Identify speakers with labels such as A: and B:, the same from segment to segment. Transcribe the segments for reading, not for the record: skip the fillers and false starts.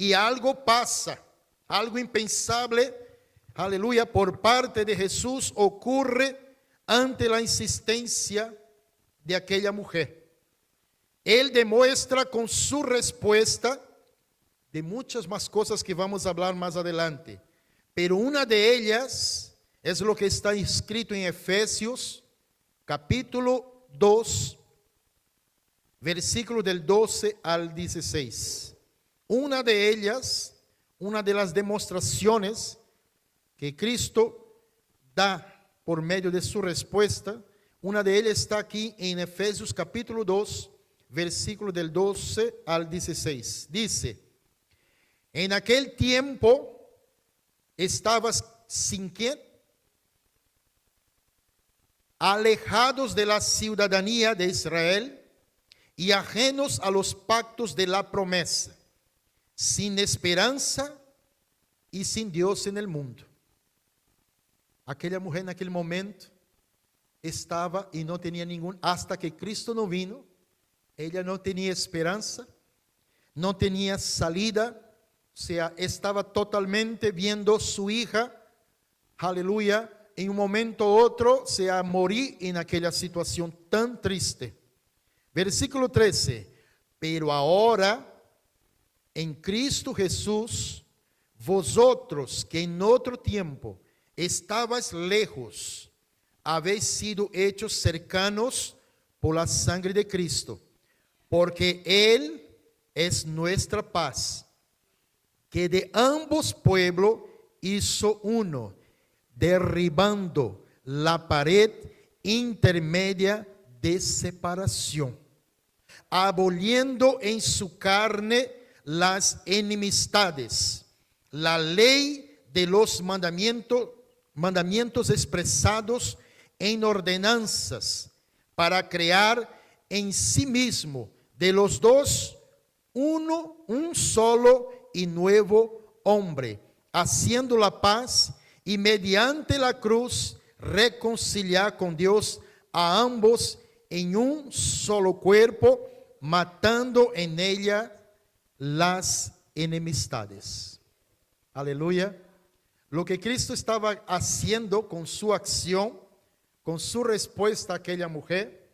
A: y algo pasa, algo impensable, aleluya, por parte de Jesús ocurre ante la insistencia de aquella mujer. Él demuestra con su respuesta de muchas más cosas que vamos a hablar más adelante, pero una de ellas es lo que está escrito en Efesios capítulo 2, versículo del 12 al 16. Una de ellas, una de las demostraciones que Cristo da por medio de su respuesta, una de ellas está aquí en Efesios capítulo 2, versículo del 12 al 16. Dice: en aquel tiempo estabas sin quién, alejados de la ciudadanía de Israel y ajenos a los pactos de la promesa, sin esperanza y sin Dios en el mundo. Aquella mujer en aquel momento estaba y no tenía hasta que Cristo no vino, ella no tenía esperanza, no tenía salida, o sea, estaba totalmente viendo su hija, aleluya, en un momento u otro se va a morir en aquella situación tan triste. Versículo 13, pero ahora en Cristo Jesús, vosotros que en otro tiempo estabais lejos, habéis sido hechos cercanos por la sangre de Cristo, porque Él es nuestra paz, que de ambos pueblos hizo uno, derribando la pared intermedia de separación, aboliendo en su carne las enemistades, la ley de los mandamientos expresados en ordenanzas, para crear en sí mismo de los dos un solo y nuevo hombre, haciendo la paz, y mediante la cruz reconciliar con Dios a ambos en un solo cuerpo, matando en ella las enemistades. Aleluya. Lo que Cristo estaba haciendo con su acción, con su respuesta a aquella mujer,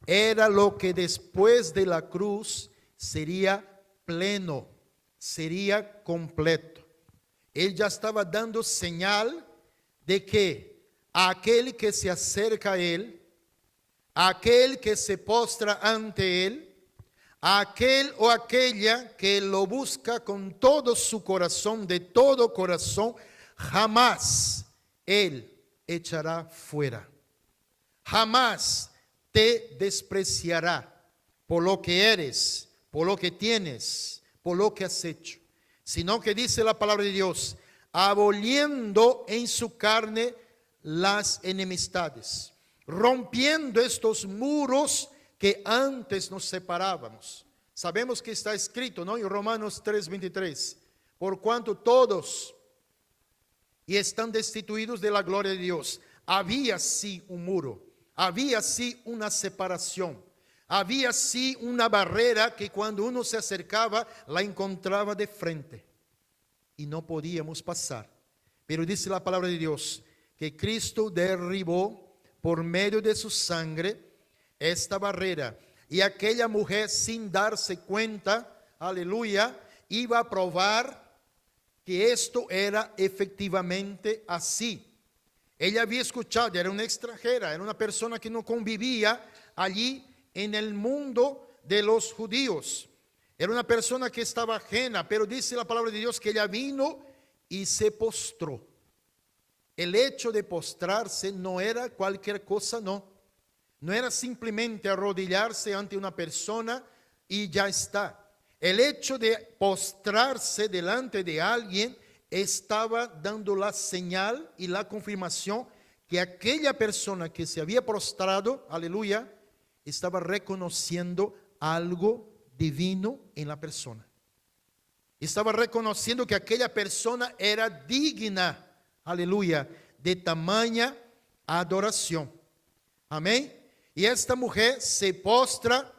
A: era lo que después de la cruz sería pleno, sería completo. Él ya estaba dando señal de que aquel que se acerca a Él, aquel que se postra ante Él, aquel o aquella que lo busca con todo su corazón, de todo corazón, jamás Él echará fuera. Jamás te despreciará por lo que eres, por lo que tienes, por lo que has hecho. Sino que dice la palabra de Dios, aboliendo en su carne las enemistades, rompiendo estos muros que antes nos separábamos. Sabemos que está escrito, ¿no? En Romanos 3:23, por cuanto todos y están destituidos de la gloria de Dios. Había sí un muro, había sí una separación, había sí una barrera que cuando uno se acercaba la encontraba de frente y no podíamos pasar. Pero dice la palabra de Dios que Cristo derribó por medio de su sangre esta barrera, y aquella mujer, sin darse cuenta, aleluya, iba a probar que esto era efectivamente así. Ella había escuchado, era una extranjera, era una persona que no convivía allí en el mundo de los judíos. Era una persona que estaba ajena, pero dice la palabra de Dios que ella vino y se postró. El hecho de postrarse no era cualquier cosa, no era simplemente arrodillarse ante una persona y ya está. El hecho de postrarse delante de alguien estaba dando la señal y la confirmación que aquella persona que se había postrado, aleluya, estaba reconociendo algo divino en la persona. Estaba reconociendo que aquella persona era digna, aleluya, de tamaña adoración. Amén. Y esta mujer se postra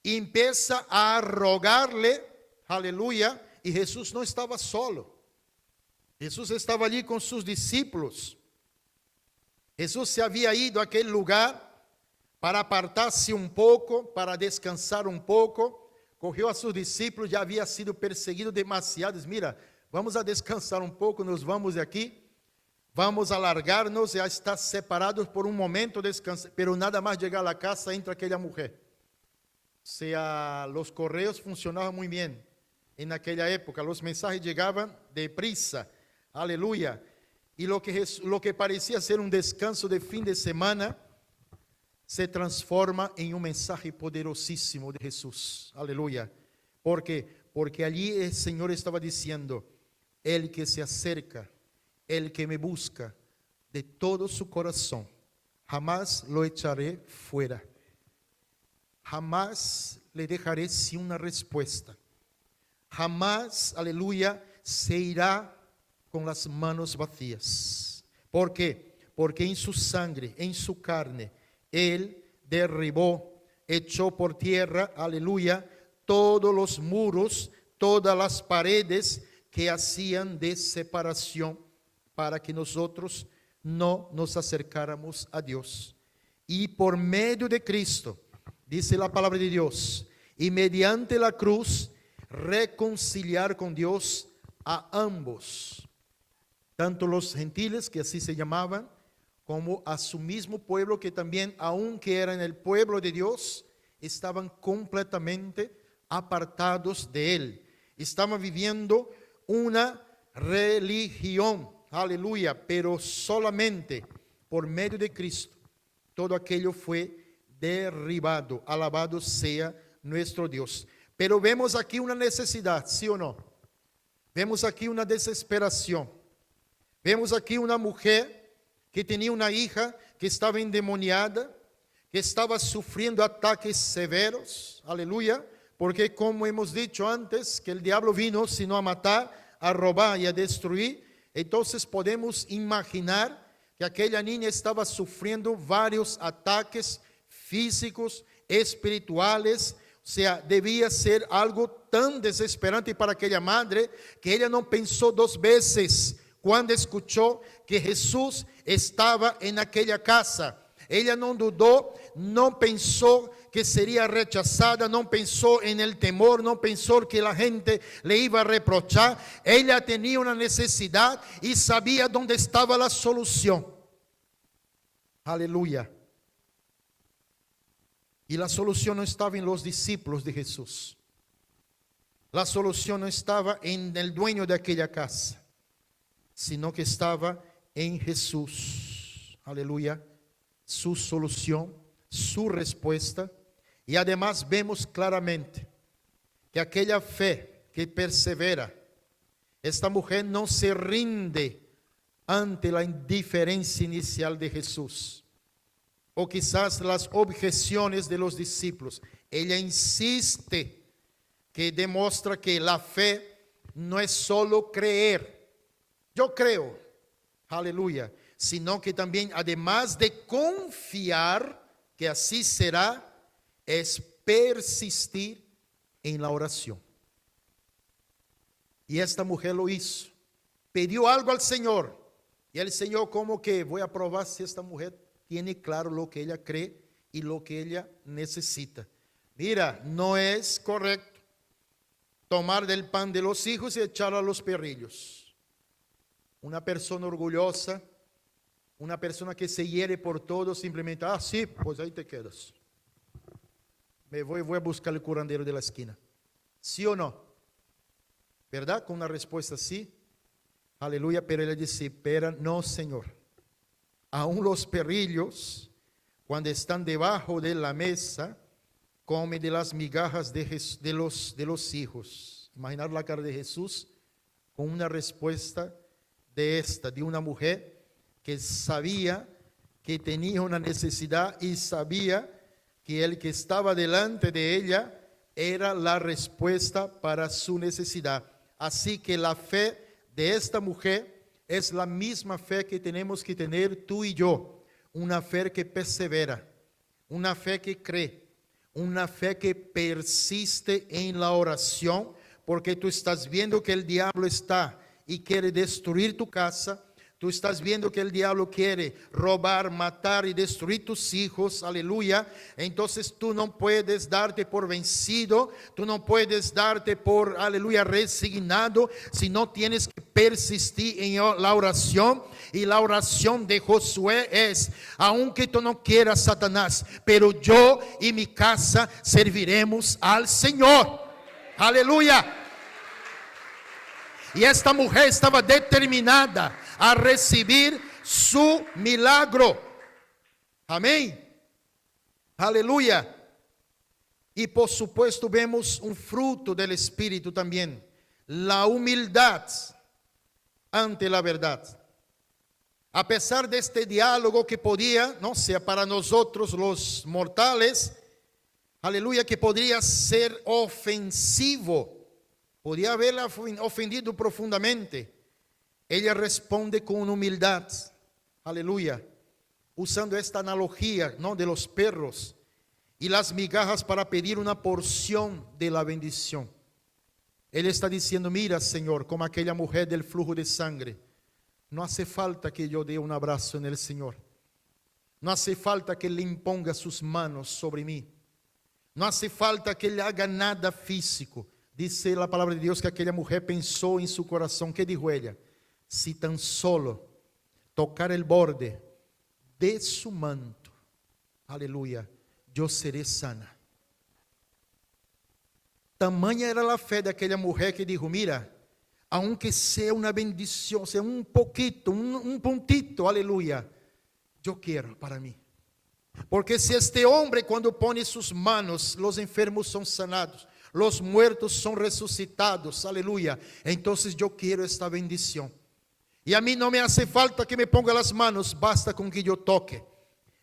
A: y empieza a rogarle, aleluya, y Jesús no estaba solo. Jesús estaba allí con sus discípulos. Jesús se había ido a aquel lugar para apartarse un poco, para descansar un poco. Cogió a sus discípulos, ya había sido perseguido demasiado. Mira, vamos a descansar un poco, nos vamos de aquí. Vamos a alargarnos, ya está separados por un momento, descansar. Pero nada más llegar a la casa, entra aquella mujer. O sea, los correos funcionaban muy bien en aquella época. Los mensajes llegaban deprisa. Aleluya. Y lo que parecía ser un descanso de fin de semana se transforma en un mensaje poderosísimo de Jesús. Aleluya. ¿Por qué? Porque allí el Señor estaba diciendo: el que se acerca, el que me busca de todo su corazón, jamás lo echaré fuera. Jamás le dejaré sin una respuesta. Jamás, aleluya, se irá con las manos vacías. ¿Por qué? Porque en su sangre, en su carne, Él derribó, echó por tierra, aleluya, todos los muros, todas las paredes que hacían de separación para que nosotros no nos acercáramos a Dios. Y por medio de Cristo, dice la palabra de Dios, y mediante la cruz, reconciliar con Dios a ambos, tanto los gentiles, que así se llamaban, como a su mismo pueblo, que también, aunque eran el pueblo de Dios, estaban completamente apartados de Él. Estaban viviendo una religión, aleluya, pero solamente por medio de Cristo, todo aquello fue derribado. Alabado sea nuestro Dios. Pero vemos aquí una necesidad, ¿sí o no? Vemos aquí una desesperación. Vemos aquí una mujer que tenía una hija que estaba endemoniada, que estaba sufriendo ataques severos, aleluya, porque como hemos dicho antes, que el diablo vino sino a matar, a robar y a destruir. Entonces podemos imaginar que aquella niña estaba sufriendo varios ataques físicos, espirituales. O sea, debía ser algo tan desesperante para aquella madre que ella no pensó dos veces cuando escuchó que Jesús estaba en aquella casa. Ella no dudó, no pensó que sería rechazada, no pensó en el temor, no pensó que la gente le iba a reprochar. Ella tenía una necesidad y sabía dónde estaba la solución. Aleluya. Y la solución no estaba en los discípulos de Jesús. La solución no estaba en el dueño de aquella casa, sino que estaba en Jesús. Aleluya. Su solución, su respuesta. Y además vemos claramente que aquella fe que persevera, esta mujer no se rinde ante la indiferencia inicial de Jesús, o quizás las objeciones de los discípulos. Ella insiste, que demuestra que la fe no es solo creer. Yo creo, aleluya, sino que también, además de confiar que así será, es persistir en la oración. Y esta mujer lo hizo. Pidió algo al Señor. Y el Señor, como que voy a probar si esta mujer tiene claro lo que ella cree y lo que ella necesita. Mira, no es correcto tomar del pan de los hijos y echarlo a los perrillos. Una persona orgullosa, una persona que se hiere por todo, simplemente, sí, pues ahí te quedas. Voy a buscar el curandero de la esquina. ¿Sí o no? ¿Verdad? Con una respuesta sí. Aleluya, pero él dice, pero no, Señor. Aún los perrillos, cuando están debajo de la mesa, comen de las migajas de los hijos. Imaginar la cara de Jesús con una respuesta de una mujer que sabía que tenía una necesidad y sabía que el que estaba delante de ella era la respuesta para su necesidad. Así que la fe de esta mujer es la misma fe que tenemos que tener tú y yo. Una fe que persevera, una fe que cree, una fe que persiste en la oración, porque tú estás viendo que el diablo está y quiere destruir tu casa. Tú estás viendo que el diablo quiere robar, matar y destruir tus hijos, aleluya. Entonces tú no puedes darte por vencido, tú no puedes darte por, aleluya, resignado, sino tienes que persistir en la oración. Y la oración de Josué es: aunque tú no quieras, Satanás, pero yo y mi casa serviremos al Señor. Aleluya. Y esta mujer estaba determinada a recibir su milagro. Amén. Aleluya. Y por supuesto vemos un fruto del Espíritu también: la humildad ante la verdad. A pesar de este diálogo que podía, no sea para nosotros los mortales, aleluya, que podría ser ofensivo, podía haberla ofendido profundamente, ella responde con humildad, aleluya, usando esta analogía, ¿no?, de los perros y las migajas para pedir una porción de la bendición. Él está diciendo: mira, Señor, como aquella mujer del flujo de sangre, no hace falta que yo dé un abrazo en el Señor, no hace falta que le imponga sus manos sobre mí, no hace falta que le haga nada físico. Dice la palabra de Dios que aquella mujer pensó en su corazón. ¿Qué dijo ella? Si tan solo tocar el borde de su manto, aleluya, yo seré sana. Tamaña era la fe de aquella mujer que dijo: mira, aunque sea una bendición, sea un poquito, un puntito, aleluya, yo quiero para mí. Porque si este hombre, cuando pone sus manos, los enfermos son sanados, los muertos son resucitados, aleluya, entonces yo quiero esta bendición. Y a mí no me hace falta que me ponga las manos, basta con que yo toque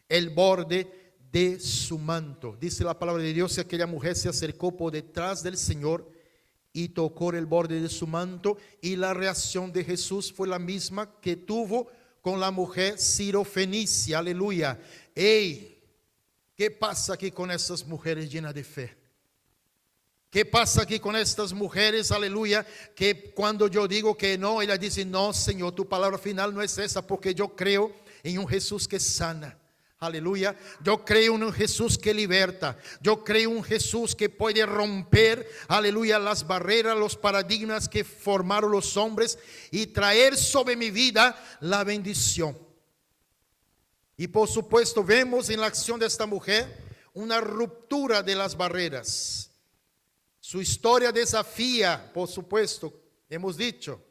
A: el borde de su manto. Dice la palabra de Dios que aquella mujer se acercó por detrás del Señor y tocó el borde de su manto, y la reacción de Jesús fue la misma que tuvo con la mujer sirofenicia, aleluya. Hey, ¿qué pasa aquí con estas mujeres llenas de fe? ¿Qué pasa aquí con estas mujeres, aleluya, que cuando yo digo que no, ella dice: no, Señor, tu palabra final no es esa, porque yo creo en un Jesús que sana? Aleluya, yo creo en un Jesús que liberta, yo creo en un Jesús que puede romper, aleluya, las barreras, los paradigmas que formaron los hombres y traer sobre mi vida la bendición. Y por supuesto vemos en la acción de esta mujer una ruptura de las barreras. Su historia desafía, por supuesto, hemos dicho,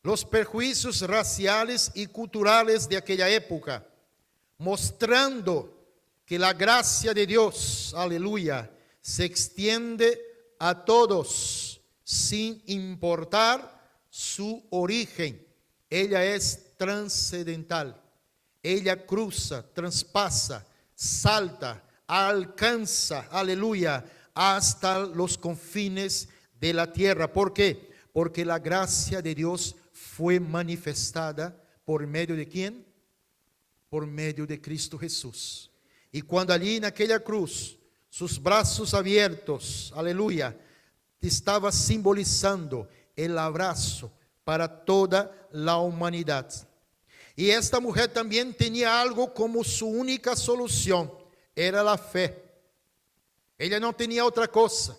A: los prejuicios raciales y culturales de aquella época, mostrando que la gracia de Dios, aleluya, se extiende a todos sin importar su origen. Ella es trascendental. Ella cruza, traspasa, salta, alcanza, aleluya, hasta los confines de la tierra. ¿Por qué? Porque la gracia de Dios fue manifestada por medio de ¿quién? Por medio de Cristo Jesús. Y cuando allí en aquella cruz, sus brazos abiertos, aleluya, estaba simbolizando el abrazo para toda la humanidad. Y esta mujer también tenía algo como su única solución, era la fe. Ella no tenía otra cosa.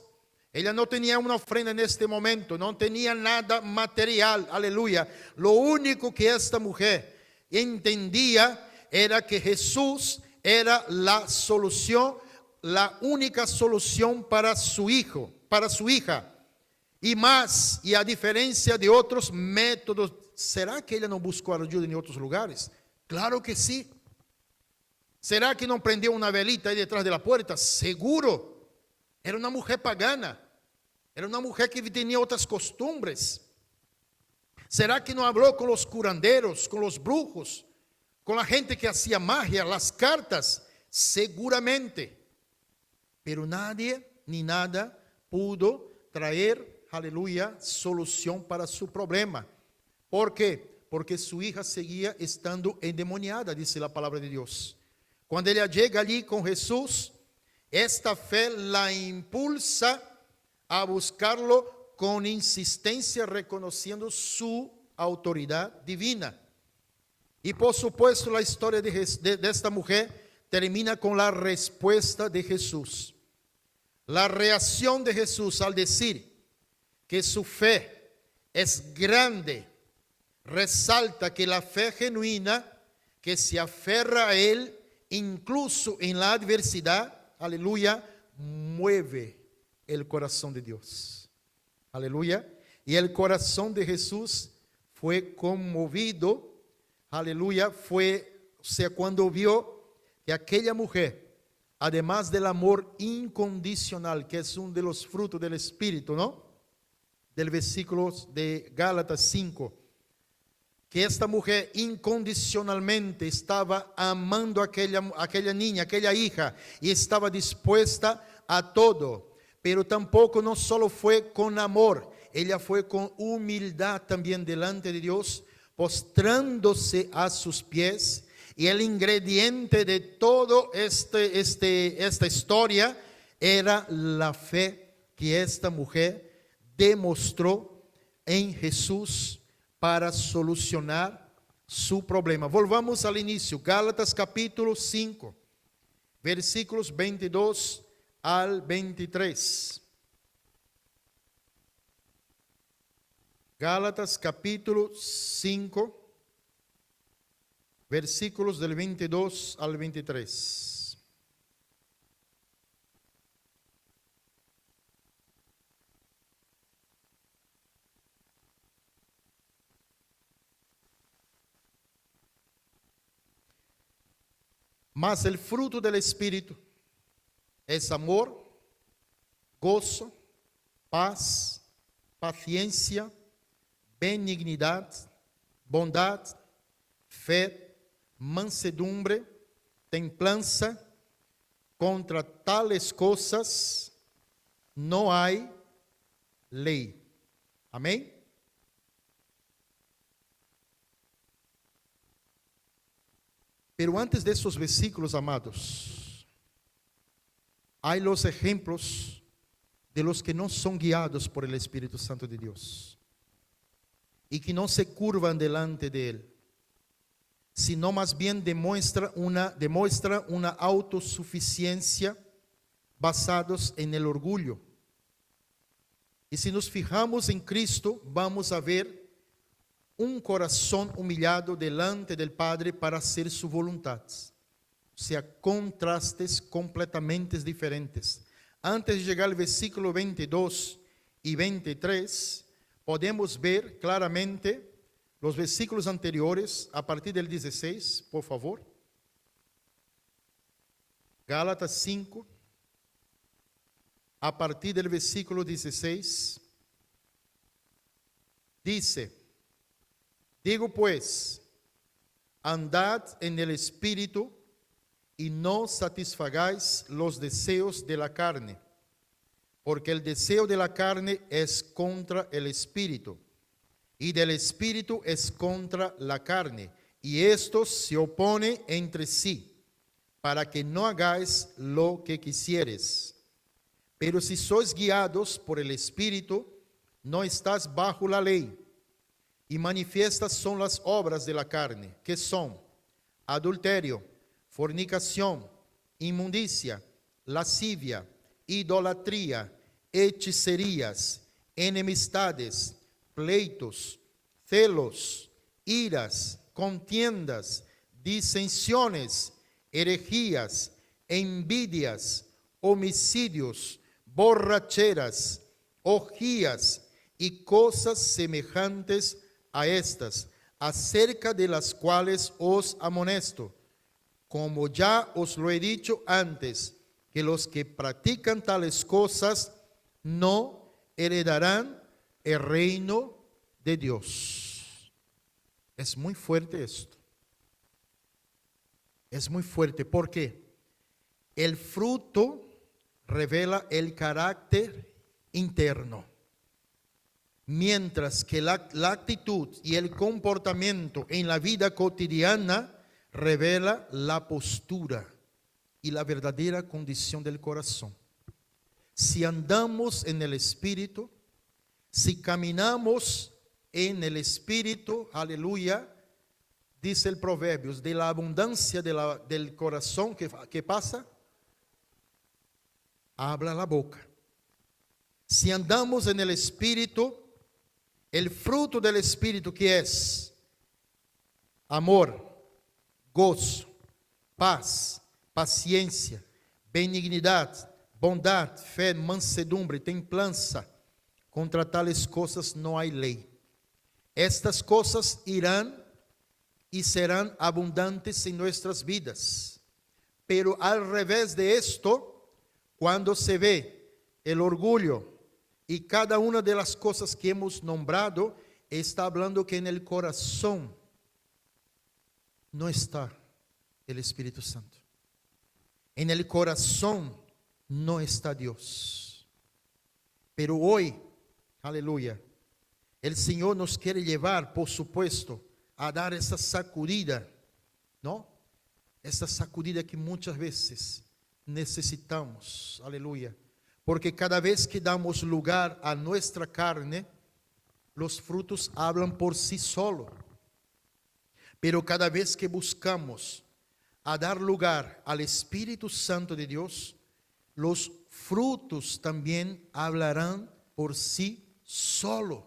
A: Ella no tenía una ofrenda en este momento, no tenía nada material, aleluya. Lo único que esta mujer entendía era que Jesús era la solución, la única solución para su hijo, para su hija. Y más, y a diferencia de otros métodos, ¿será que ella no buscó ayuda en otros lugares? Claro que sí. ¿Será que no prendió una velita ahí detrás de la puerta? Seguro. Era una mujer pagana. Era una mujer que tenía otras costumbres. ¿Será que no habló con los curanderos, con los brujos, con la gente que hacía magia, las cartas? Seguramente. Pero nadie ni nada pudo traer, aleluya, solución para su problema. ¿Por qué? Porque su hija seguía estando endemoniada, dice la palabra de Dios. Cuando ella llega allí con Jesús, esta fe la impulsa a buscarlo con insistencia reconociendo su autoridad divina. Y por supuesto la historia de esta mujer termina con la respuesta de Jesús. La reacción de Jesús al decir que su fe es grande, resalta que la fe genuina que se aferra a Él incluso en la adversidad, aleluya, mueve el corazón de Dios. Aleluya. Y el corazón de Jesús fue conmovido, aleluya, o sea, cuando vio que aquella mujer, además del amor incondicional, que es uno de los frutos del Espíritu, ¿no? Del versículo de Gálatas 5, que esta mujer incondicionalmente estaba amando a aquella niña, aquella hija, y estaba dispuesta a todo. Pero tampoco no solo fue con amor, ella fue con humildad también delante de Dios, postrándose a sus pies. Y el ingrediente de todo esta historia era la fe que esta mujer demostró en Jesús para solucionar su problema. Volvamos al inicio, Gálatas capítulo 5, versículos 22 al 23. Gálatas capítulo 5, versículos del 22 al 23. Mas el fruto del Espíritu es amor, gozo, paz, paciencia, benignidad, bondad, fe, mansedumbre, templanza. Contra tales cosas no hay ley. Amén. Pero antes de esos versículos, amados, hay los ejemplos de los que no son guiados por el Espíritu Santo de Dios y que no se curvan delante de Él, sino más bien demuestra una autosuficiencia basados en el orgullo. Y si nos fijamos en Cristo, vamos a ver un corazón humillado delante del Padre para hacer su voluntad. O sea, contrastes completamente diferentes. Antes de llegar al versículo 22 y 23, podemos ver claramente los versículos anteriores, a partir del 16, por favor. Gálatas 5, a partir del versículo 16, dice: digo pues, andad en el Espíritu y no satisfagáis los deseos de la carne, porque el deseo de la carne es contra el Espíritu, y del Espíritu es contra la carne, y estos se oponen entre sí, para que no hagáis lo que quisieres. Pero si sois guiados por el Espíritu, no estás bajo la ley. Y manifiestas son las obras de la carne, que son adulterio, fornicación, inmundicia, lascivia, idolatría, hechicerías, enemistades, pleitos, celos, iras, contiendas, disensiones, herejías, envidias, homicidios, borracheras, orgías y cosas semejantes a estas, acerca de las cuales os amonesto, como ya os lo he dicho antes, que los que practican tales cosas no heredarán el reino de Dios. Es muy fuerte esto. Es muy fuerte porque el fruto revela el carácter interno, mientras que la actitud y el comportamiento en la vida cotidiana revela la postura y la verdadera condición del corazón. Si andamos en el Espíritu, Si caminamos en el Espíritu, aleluya, dice el Proverbios, de la abundancia del corazón que pasa, habla la boca. Si andamos en el Espíritu, el fruto del Espíritu que es amor, gozo, paz, paciencia, benignidad, bondad, fe, mansedumbre, templanza. Contra tales cosas no hay ley. Estas cosas irán y serán abundantes en nuestras vidas. Pero al revés de esto, cuando se ve el orgullo y cada una de las cosas que hemos nombrado, está hablando que en el corazón no está el Espíritu Santo. En el corazón no está Dios. Pero hoy, aleluya, el Señor nos quiere llevar, por supuesto, a dar esa sacudida, ¿no? Esa sacudida que muchas veces necesitamos, aleluya. Porque cada vez que damos lugar a nuestra carne, los frutos hablan por sí solos. Pero cada vez que buscamos a dar lugar al Espíritu Santo de Dios, los frutos también hablarán por sí solos.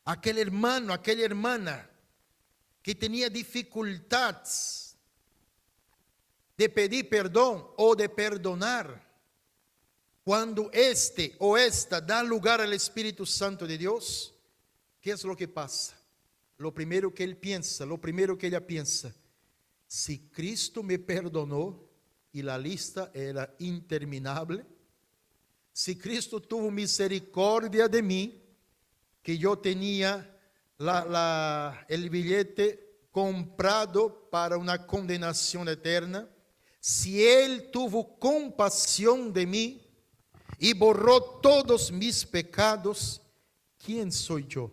A: Aquel hermano, aquella hermana que tenía dificultades de pedir perdón o de perdonar, cuando este o esta da lugar al Espíritu Santo de Dios, ¿qué es lo que pasa? Lo primero que él piensa, lo primero que ella piensa, si Cristo me perdonó y la lista era interminable, si Cristo tuvo misericordia de mí, que yo tenía el billete comprado para una condenación eterna, si Él tuvo compasión de mí y borró todos mis pecados, ¿quién soy yo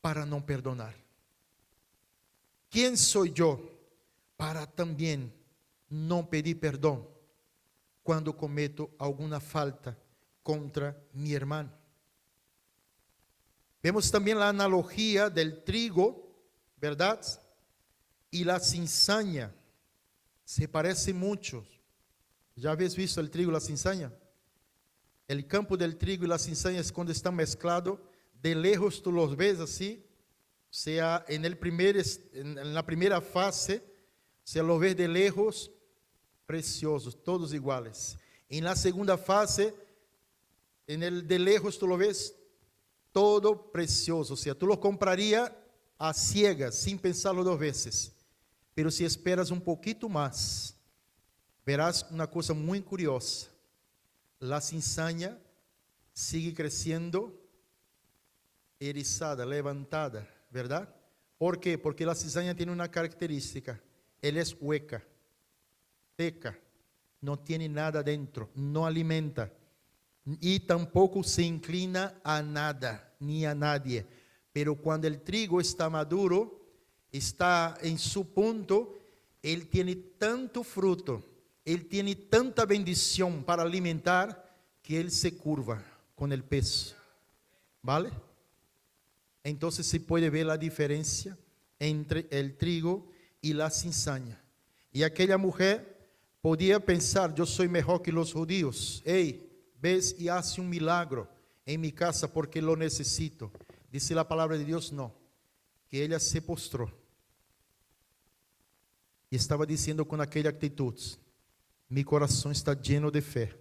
A: para no perdonar? ¿Quién soy yo para también no pedir perdón cuando cometo alguna falta contra mi hermano? Vemos también la analogía del trigo, ¿verdad? Y la cizaña. Se parece mucho. ¿Ya habéis visto el trigo y la cizaña? El campo del trigo y la cizaña es cuando están mezclados. De lejos tú los ves así. O sea, en la primera fase, se los ves de lejos, preciosos, todos iguales. En la segunda fase, de lejos tú lo ves todo precioso, o sea, tú lo comprarías a ciegas, sin pensarlo dos veces. Pero si esperas un poquito más, verás una cosa muy curiosa. La cizaña sigue creciendo, erizada, levantada, ¿verdad? ¿Por qué? Porque la cizaña tiene una característica. Ella es hueca, seca, no tiene nada dentro, no alimenta. Y tampoco se inclina a nada, ni a nadie. Pero cuando el trigo está maduro, está en su punto, él tiene tanto fruto, él tiene tanta bendición para alimentar, que él se curva con el peso. ¿Vale? Entonces se puede ver la diferencia entre el trigo y la cizaña. Y aquella mujer podía pensar, yo soy mejor que los judíos. Hey, ves y hace un milagro en mi casa porque lo necesito. Dice la palabra de Dios, no, que ella se postró y estaba diciendo con aquella actitud, mi corazón está lleno de fe,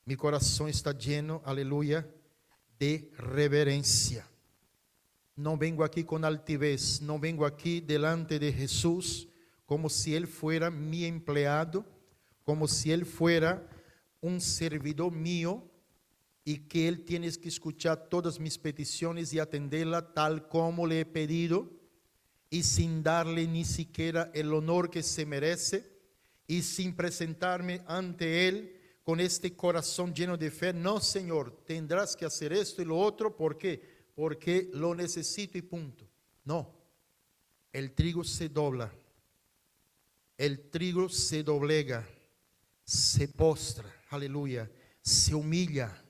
A: mi corazón está lleno, aleluya, de reverencia. No vengo aquí con altivez, no vengo aquí delante de Jesús como si Él fuera mi empleado, como si Él fuera un servidor mío y que Él tiene que escuchar todas mis peticiones y atenderla tal como le he pedido y sin darle ni siquiera el honor que se merece y sin presentarme ante Él con este corazón lleno de fe. No, Señor, tendrás que hacer esto y lo otro. ¿Por qué? Porque lo necesito y punto. No, el trigo se dobla, el trigo se doblega, se postra, aleluya, se humilla,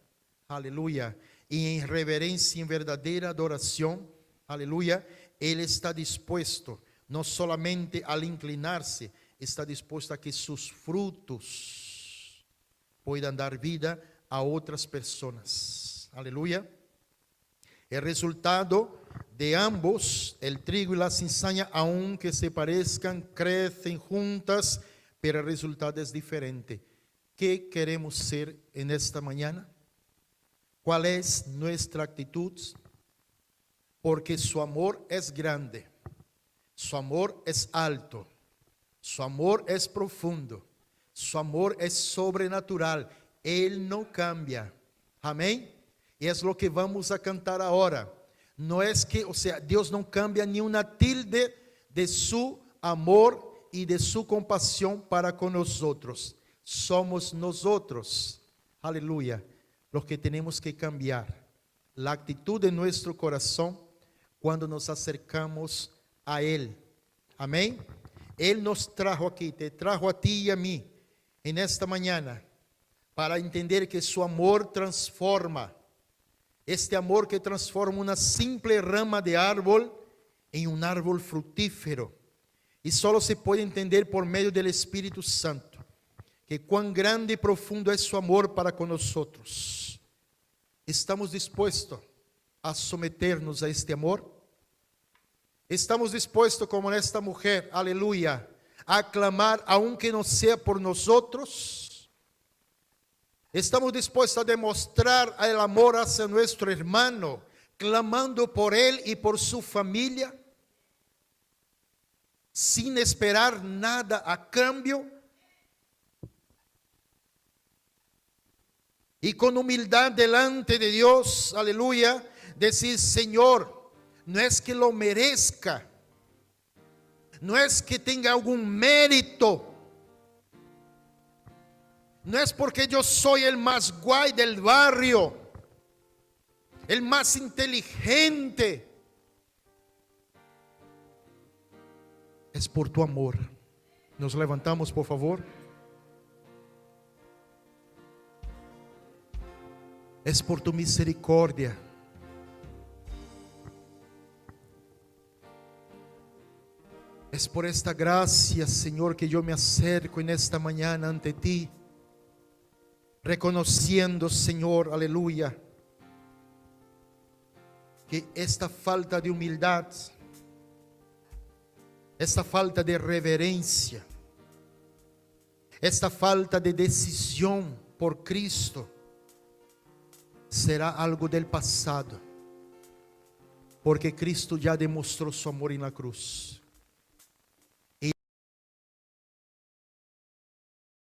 A: aleluya, y en reverencia, en verdadera adoración, aleluya, Él está dispuesto, no solamente al inclinarse, está dispuesto a que sus frutos puedan dar vida a otras personas, aleluya. El resultado de ambos, el trigo y la cizaña, aunque se parezcan, crecen juntas, pero el resultado es diferente. ¿Qué queremos ser en esta mañana? ¿Cuál es nuestra actitud? Porque su amor es grande, su amor es alto, su amor es profundo, su amor es sobrenatural. Él no cambia. Amén. Y es lo que vamos a cantar ahora. No es que, o sea, Dios no cambia ni una tilde de su amor y de su compasión para con nosotros. Somos nosotros, aleluya, los que tenemos que cambiar la actitud de nuestro corazón cuando nos acercamos a Él. Amén. Él nos trajo aquí, te trajo a ti y a mí en esta mañana para entender que su amor transforma. Este amor que transforma una simple rama de árbol en un árbol fructífero. Y solo se puede entender por medio del Espíritu Santo. Que cuán grande y profundo es su amor para con nosotros. ¿Estamos dispuestos a someternos a este amor? ¿Estamos dispuestos, como esta mujer, aleluya, a clamar aunque no sea por nosotros? ¿Estamos dispuestos a demostrar el amor hacia nuestro hermano, clamando por él y por su familia, sin esperar nada a cambio? Y con humildad delante de Dios, aleluya, decir: Señor, no es que lo merezca, no es que tenga algún mérito, no es porque yo soy el más guay del barrio, el más inteligente. Es por tu amor. Nos levantamos, por favor. Es por tu misericordia. Es por esta gracia, Señor, que yo me acerco en esta mañana ante ti, reconociendo, Señor, aleluya, que esta falta de humildad, esta falta de reverencia, esta falta de decisión por Cristo será algo del pasado, porque Cristo ya demostró su amor en la cruz.